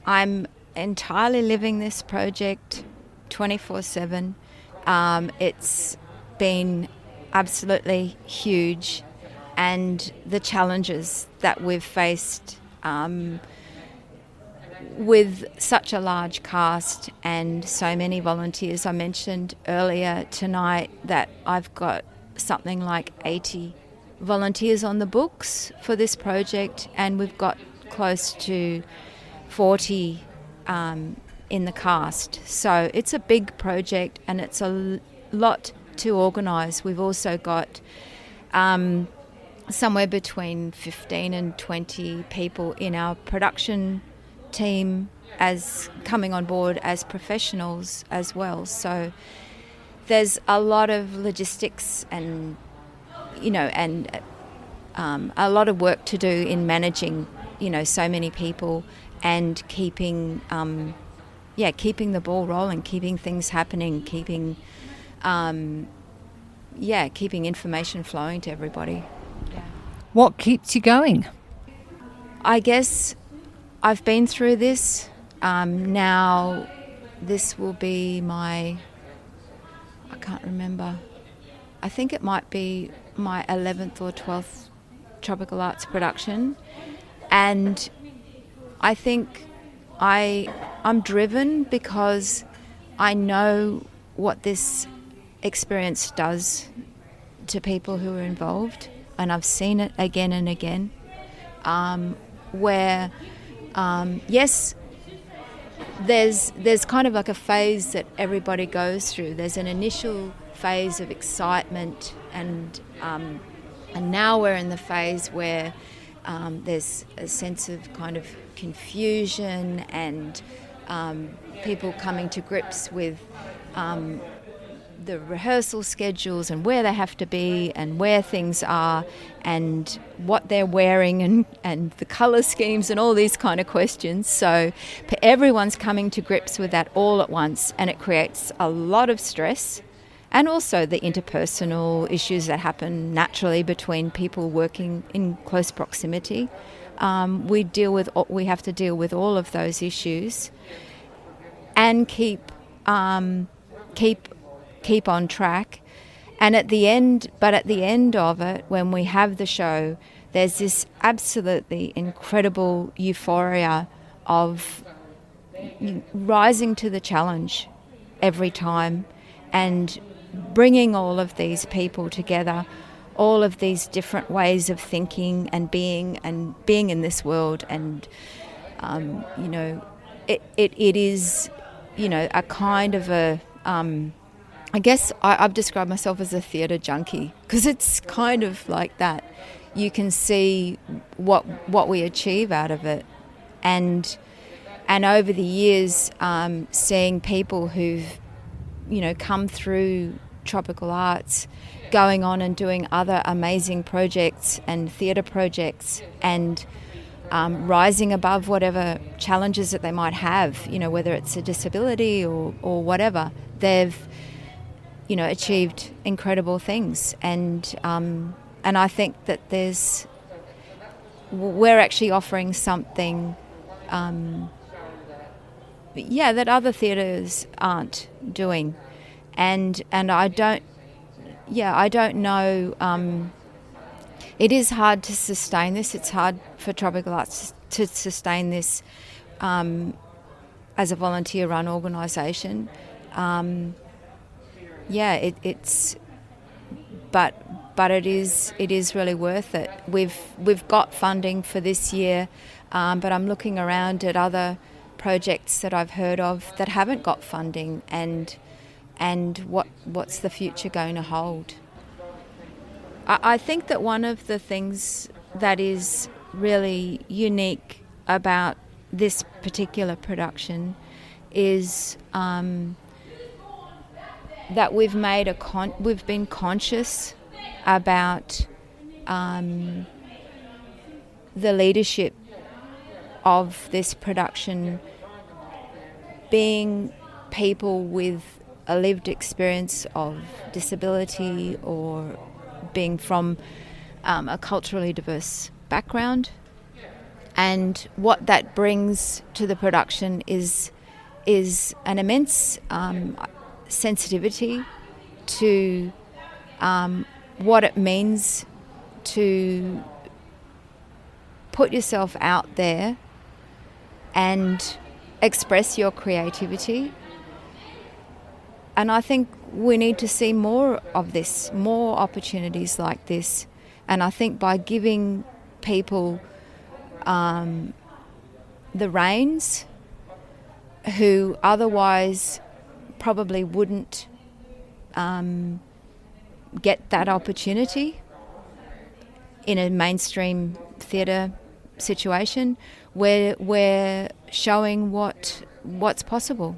I'm entirely living this project 24/7. It's been absolutely huge, and the challenges that we've faced with such a large cast and so many volunteers. I mentioned earlier tonight that I've got something like 80 volunteers on the books for this project, and we've got close to 40 in the cast. So it's a big project and it's a lot to organise. We've also got somewhere between 15 and 20 people in our production team as coming on board as professionals as well. So there's a lot of logistics and a lot of work to do in managing so many people and keeping the ball rolling, keeping things happening, keeping information flowing to everybody. What keeps you going? I guess I've been through this. Now this will be I can't remember. I think it might be my 11th or 12th tropical arts production. And I think I'm driven because I know what this experience does to people who are involved, and I've seen it again and again, where yes, there's kind of like a phase that everybody goes through. There's an initial phase of excitement, and now we're in the phase where there's a sense of kind of confusion and people coming to grips with the rehearsal schedules and where they have to be and where things are and what they're wearing and the colour schemes and all these kind of questions. So everyone's coming to grips with that all at once, and it creates a lot of stress, and also the interpersonal issues that happen naturally between people working in close proximity. We have to deal with all of those issues and keep on track. And at the end of it, when we have the show, there's this absolutely incredible euphoria of rising to the challenge every time and bringing all of these people together, all of these different ways of thinking and being in this world. And it is a kind of a I guess I've described myself as a theatre junkie, because it's kind of like that. You can see what we achieve out of it, and over the years, seeing people who've come through tropical arts, going on and doing other amazing projects and theatre projects, and rising above whatever challenges that they might have, whether it's a disability or whatever, they've achieved incredible things. And I think that we're actually offering something that other theatres aren't doing. And I don't know. It is hard to sustain this. It's hard for tropical arts to sustain this as a volunteer-run organisation. But it is really worth it. We've got funding for this year, but I'm looking around at other projects that I've heard of that haven't got funding, and what's the future going to hold. I think that one of the things that is really unique about this particular production is that we've been conscious about the leadership of this production being people with a lived experience of disability or being from a culturally diverse background. And what that brings to the production is an immense sensitivity to what it means to put yourself out there and express your creativity. And I think we need to see more of this, more opportunities like this. And I think by giving people the reins who otherwise probably wouldn't get that opportunity in a mainstream theatre situation, we're showing what's possible.